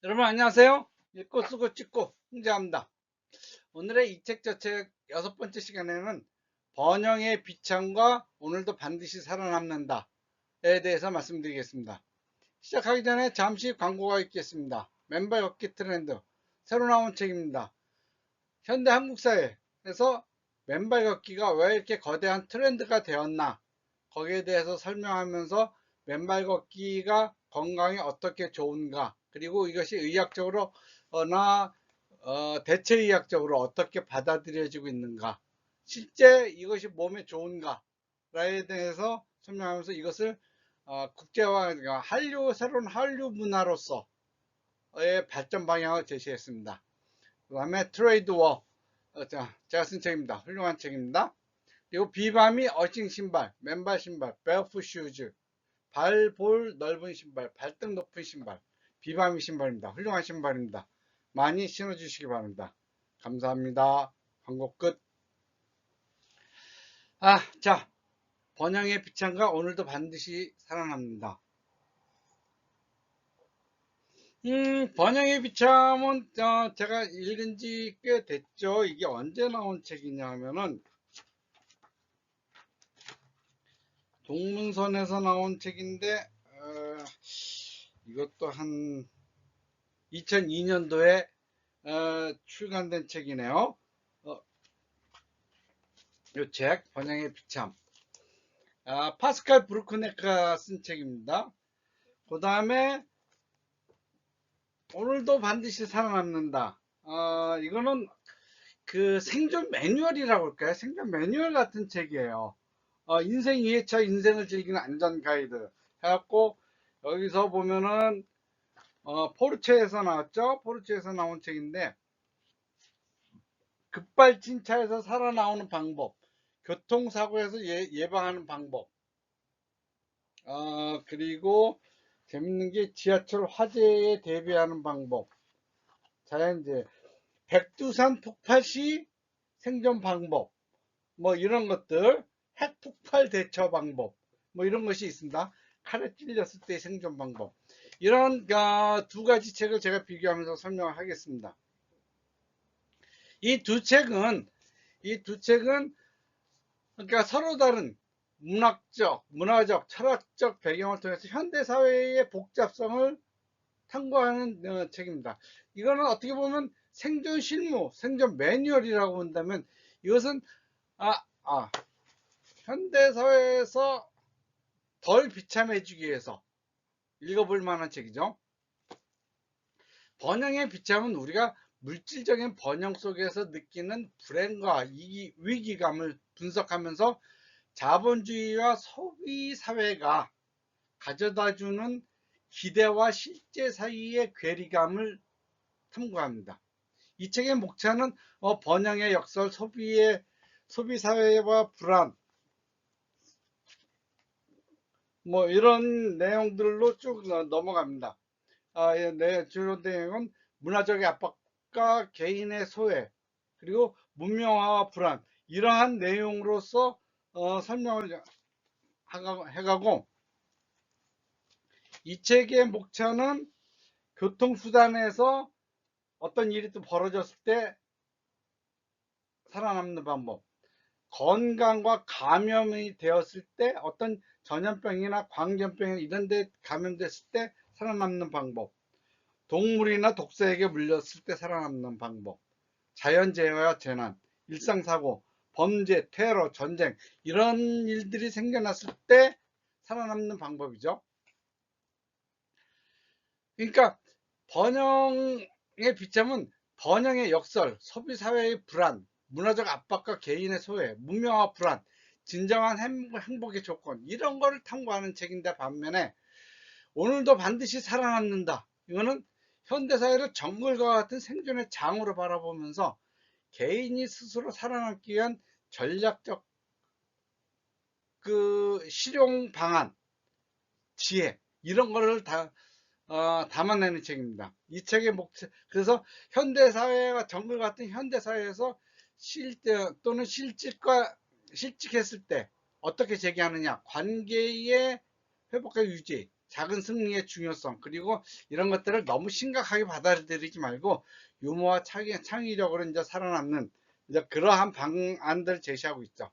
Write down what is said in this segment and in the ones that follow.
여러분 안녕하세요. 읽고 쓰고 찍고 홍제합니다. 오늘의 이 책 저 책 6번째 시간에는 번영의 비참과 오늘도 반드시 살아남는다에 대해서 말씀드리겠습니다. 시작하기 전에 잠시 광고가 있겠습니다. 맨발 걷기 트렌드 새로 나온 책입니다. 현대 한국 사회에서 맨발 걷기가 왜 이렇게 거대한 트렌드가 되었나, 거기에 대해서 설명하면서 맨발 걷기가 건강에 어떻게 좋은가, 그리고 이것이 의학적으로나 대체의학적으로 어떻게 받아들여지고 있는가, 실제 이것이 몸에 좋은가에 대해서 설명하면서 이것을 국제화, 새로운 한류 문화로서의 발전 방향을 제시했습니다. 그 다음에 트레이드 워, 제가 쓴 책입니다. 훌륭한 책입니다. 그리고 비바미 어싱 신발, 맨발 신발, 베어풋 슈즈, 발볼 넓은 신발, 발등 높은 신발, 비바미 신발입니다. 훌륭한 신발입니다. 많이 신어주시기 바랍니다. 감사합니다. 광고 끝. 자, 번영의 비참과 오늘도 반드시 살아납니다. 번영의 비참은 제가 읽은 지 꽤 됐죠. 이게 언제 나온 책이냐 하면은 동문선에서 나온 책인데 이것도 한 2002년도에 출간된 책이네요. 이 책 번영의 비참, 파스칼 브루크네크가 쓴 책입니다. 그 다음에 오늘도 반드시 살아남는다. 이거는 그 생존 매뉴얼이라고 할까요? 생존 매뉴얼 같은 책이에요. 인생 2회차 인생을 즐기는 안전 가이드 해갖고, 여기서 보면은 포르체에서 나왔죠. 포르체에서 나온 책인데, 급발진차에서 살아나오는 방법, 교통사고에서 예방하는 방법, 그리고 재밌는 게 지하철 화재에 대비하는 방법, 자연재해, 백두산 폭발 시 생존 방법, 뭐 이런 것들, 핵폭발 대처 방법, 뭐 이런 것이 있습니다. 칼에 찔렸을 때 생존 방법. 이런 두 가지 책을 제가 비교하면서 설명을 하겠습니다. 이 두 책은 그러니까 서로 다른 문화적, 철학적 배경을 통해서 현대 사회의 복잡성을 탐구하는 책입니다. 이거는 어떻게 보면 생존 실무, 생존 매뉴얼이라고 본다면, 이것은 아, 아, 현대 사회에서 덜 비참해지기 위해서 읽어볼 만한 책이죠. 번영의 비참은 우리가 물질적인 번영 속에서 느끼는 불행과 위기감을 분석하면서 자본주의와 소비 사회가 가져다주는 기대와 실제 사이의 괴리감을 탐구합니다. 이 책의 목차는 번영의 역설, 소비 사회와 불안, 뭐 이런 내용들로 쭉 넘어갑니다. 주요 내용은 문화적인 압박과 개인의 소외, 그리고 문명화와 불안, 이러한 내용으로서 설명을 해가고, 이 책의 목차는 교통수단에서 어떤 일이 또 벌어졌을 때 살아남는 방법, 건강과 감염이 되었을 때 어떤 전염병이나 광견병 이런 데 감염됐을 때 살아남는 방법, 동물이나 독사에게 물렸을 때 살아남는 방법, 자연재해와 재난, 일상사고, 범죄, 테러, 전쟁, 이런 일들이 생겨났을 때 살아남는 방법이죠. 그러니까 번영의 비참은 번영의 역설, 소비사회의 불안, 문화적 압박과 개인의 소외, 문명화 불안, 진정한 행복의 조건, 이런 거를 탐구하는 책인데, 반면에 오늘도 반드시 살아남는다, 이거는 현대사회를 정글과 같은 생존의 장으로 바라보면서 개인이 스스로 살아남기 위한 전략적 실용 방안, 지혜, 이런 거를 담아내는 책입니다. 이 책의 목적, 그래서 현대사회와 정글 같은 현대사회에서 또는 실직했을 때 어떻게 재개하느냐, 관계의 회복과 유지, 작은 승리의 중요성, 그리고 이런 것들을 너무 심각하게 받아들이지 말고 유머와 창의력으로 이제 살아남는 이제 그러한 방안들을 제시하고 있죠.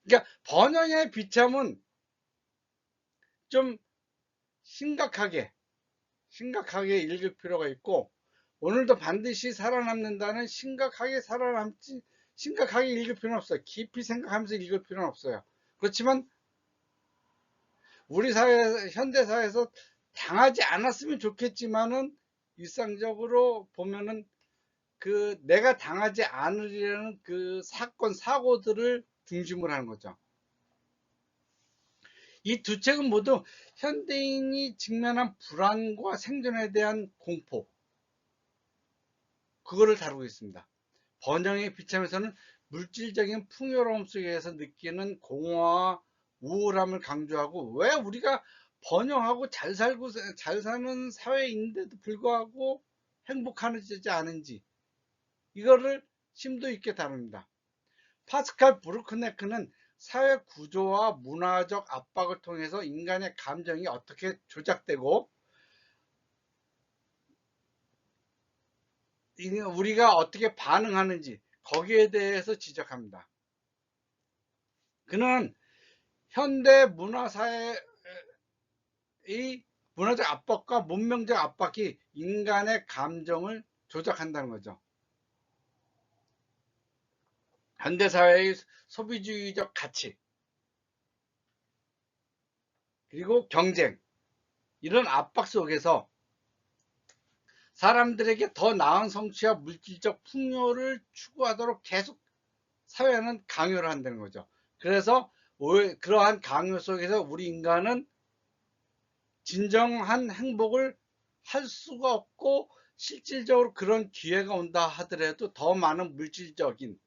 그러니까 번영의 비참은 좀 심각하게 읽을 필요가 있고, 오늘도 반드시 살아남는다는 심각하게 읽을 필요는 없어요. 깊이 생각하면서 읽을 필요는 없어요. 그렇지만 우리 사회, 현대 사회에서 당하지 않았으면 좋겠지만은 일상적으로 보면은 그 내가 당하지 않으려는 그 사건 사고들을 중심으로 하는 거죠. 이 두 책은 모두 현대인이 직면한 불안과 생존에 대한 공포, 그거를 다루고 있습니다. 번영의 비참에서는 물질적인 풍요로움 속에서 느끼는 공허와 우울함을 강조하고, 왜 우리가 번영하고 잘 사는 사회인데도 불구하고 행복하지 않은지, 이거를 심도 있게 다룹니다. 파스칼 브루크네크는 사회 구조와 문화적 압박을 통해서 인간의 감정이 어떻게 조작되고 우리가 어떻게 반응하는지, 거기에 대해서 지적합니다. 그는 현대 문화사회의 문화적 압박과 문명적 압박이 인간의 감정을 조작한다는 거죠. 현대사회의 소비주의적 가치, 그리고 경쟁, 이런 압박 속에서 사람들에게 더 나은 성취와 물질적 풍요를 추구하도록 계속 사회는 강요를 한다는 거죠. 그래서 그러한 강요 속에서 우리 인간은 진정한 행복을 할 수가 없고, 실질적으로 그런 기회가 온다 하더라도 더 많은 물질적인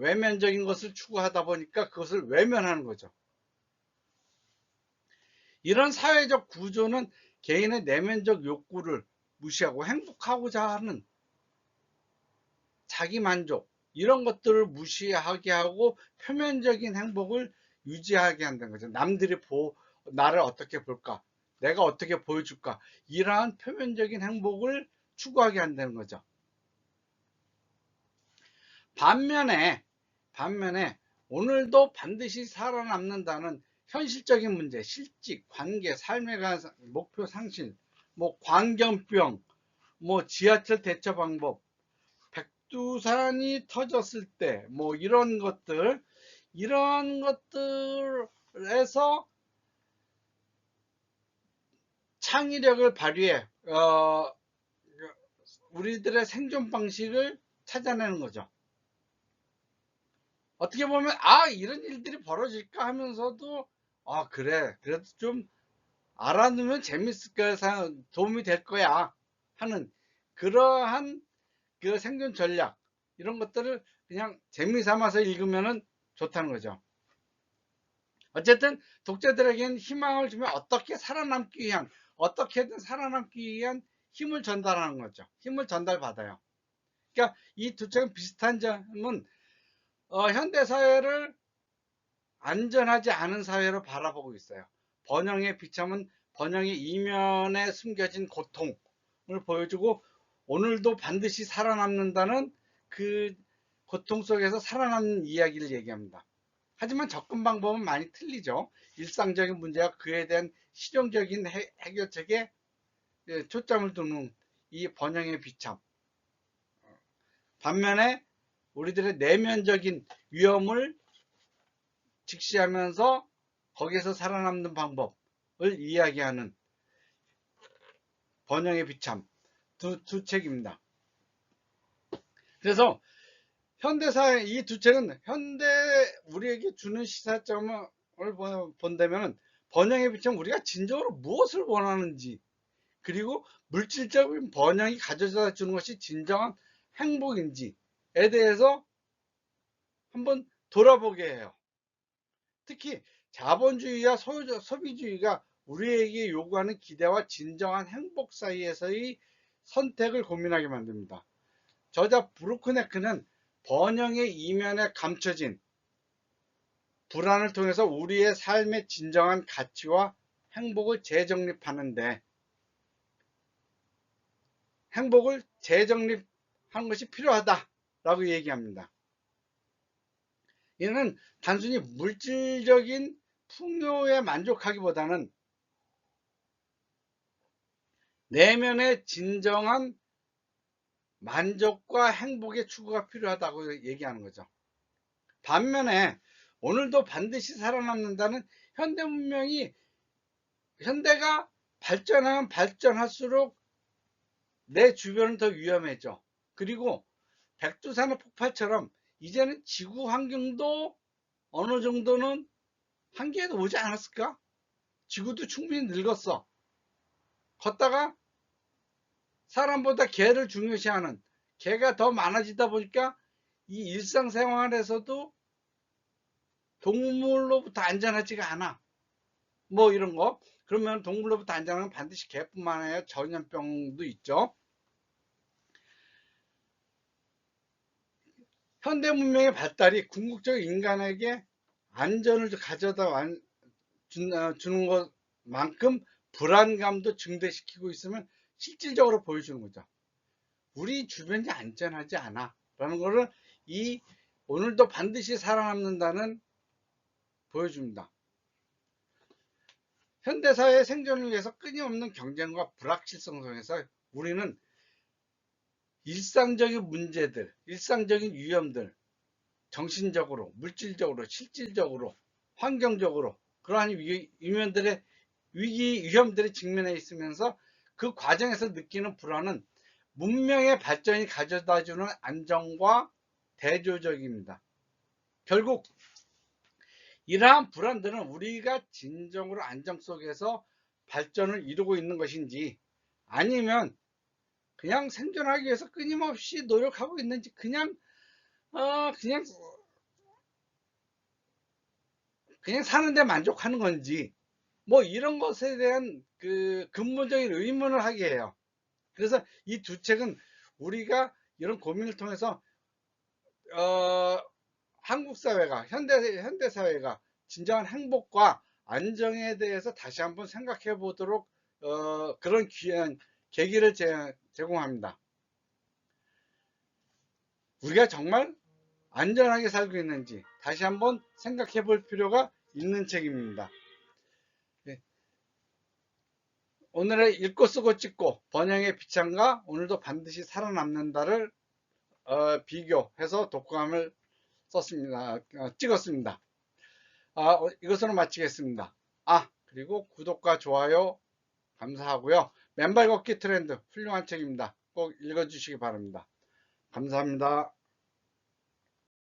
외면적인 것을 추구하다 보니까 그것을 외면하는 거죠. 이런 사회적 구조는 개인의 내면적 욕구를 무시하고 행복하고자 하는 자기 만족, 이런 것들을 무시하게 하고 표면적인 행복을 유지하게 한다는 거죠. 나를 어떻게 볼까, 내가 어떻게 보여줄까, 이러한 표면적인 행복을 추구하게 한다는 거죠. 반면에 오늘도 반드시 살아남는다는 현실적인 문제, 실직, 관계, 삶에 관한 목표 상실, 뭐 광견병, 뭐 지하철 대처 방법, 백두산이 터졌을 때, 뭐 이런 것들에서 창의력을 발휘해 우리들의 생존 방식을 찾아내는 거죠. 어떻게 보면 이런 일들이 벌어질까 하면서도 그래, 그래도 좀 알아두면 재밌을 거야, 도움이 될 거야 하는 그러한 그 생존 전략, 이런 것들을 그냥 재미삼아서 읽으면 좋다는 거죠. 어쨌든 독자들에게는 희망을 주며 어떻게든 살아남기 위한 힘을 전달하는 거죠. 힘을 전달받아요. 그러니까 이 두 책은 비슷한 점은 현대사회를 안전하지 않은 사회로 바라보고 있어요. 번영의 비참은 번영의 이면에 숨겨진 고통을 보여주고, 오늘도 반드시 살아남는다는 그 고통 속에서 살아남는 이야기를 얘기합니다. 하지만 접근 방법은 많이 틀리죠. 일상적인 문제와 그에 대한 실용적인 해결책에 초점을 두는 이 번영의 비참. 반면에 우리들의 내면적인 위험을 직시하면서 거기에서 살아남는 방법을 이야기하는 번영의 비참, 두 책입니다. 그래서 현대사회 이 두 책은 우리에게 주는 시사점을 본다면, 번영의 비참, 우리가 진정으로 무엇을 원하는지, 그리고 물질적인 번영이 가져다 주는 것이 진정한 행복인지에 대해서 한번 돌아보게 해요. 특히 자본주의와 소비주의가 우리에게 요구하는 기대와 진정한 행복 사이에서의 선택을 고민하게 만듭니다. 저자 브루크네크는 번영의 이면에 감춰진 불안을 통해서 우리의 삶의 진정한 가치와 행복을 재정립하는데, 행복을 재정립하는 것이 필요하다라고 얘기합니다. 이는 단순히 물질적인 풍요에 만족하기보다는 내면의 진정한 만족과 행복의 추구가 필요하다고 얘기하는 거죠. 반면에 오늘도 반드시 살아남는다는 현대 문명이, 현대가 발전하면 발전할수록 내 주변은 더 위험해져. 그리고 백두산의 폭발처럼 이제는 지구 환경도 어느 정도는 한계에도 오지 않았을까? 지구도 충분히 늙었어. 걷다가 사람보다 개를 중요시하는, 개가 더 많아지다 보니까 이 일상생활에서도 동물로부터 안전하지가 않아. 뭐 이런 거. 그러면 동물로부터 안전하면 반드시 개뿐만 아니라 전염병도 있죠. 현대 문명의 발달이 궁극적으로 인간에게 안전을 가져다 주는 것만큼 불안감도 증대시키고 있으면 실질적으로 보여주는 거죠. 우리 주변이 안전하지 않아 라는 것을 이 오늘도 반드시 살아남는다는 보여줍니다. 현대사회의 생존을 위해서 끊임없는 경쟁과 불확실성 속에서 우리는 일상적인 문제들, 일상적인 위험들, 정신적으로, 물질적으로, 실질적으로, 환경적으로 그러한 위험들에 직면해 있으면서 그 과정에서 느끼는 불안은 문명의 발전이 가져다주는 안정과 대조적입니다. 결국 이러한 불안들은 우리가 진정으로 안정 속에서 발전을 이루고 있는 것인지, 아니면 그냥 생존하기 위해서 끊임없이 노력하고 있는지, 그냥 사는데 만족하는 건지, 뭐 이런 것에 대한 그 근본적인 의문을 하게 해요. 그래서 이 두 책은 우리가 이런 고민을 통해서 한국 사회가, 현대 사회가 진정한 행복과 안정에 대해서 다시 한번 생각해 보도록 그런 귀한 계기를 제공합니다. 우리가 정말 안전하게 살고 있는지 다시 한번 생각해 볼 필요가 있는 책입니다. 네. 오늘의 읽고 쓰고 찍고 번영의 비창과 오늘도 반드시 살아남는다를 비교해서 독감을 썼습니다. 찍었습니다. 이것으로 마치겠습니다. 그리고 구독과 좋아요 감사하고요. 맨발 걷기 트렌드 훌륭한 책입니다. 꼭 읽어주시기 바랍니다. 감사합니다.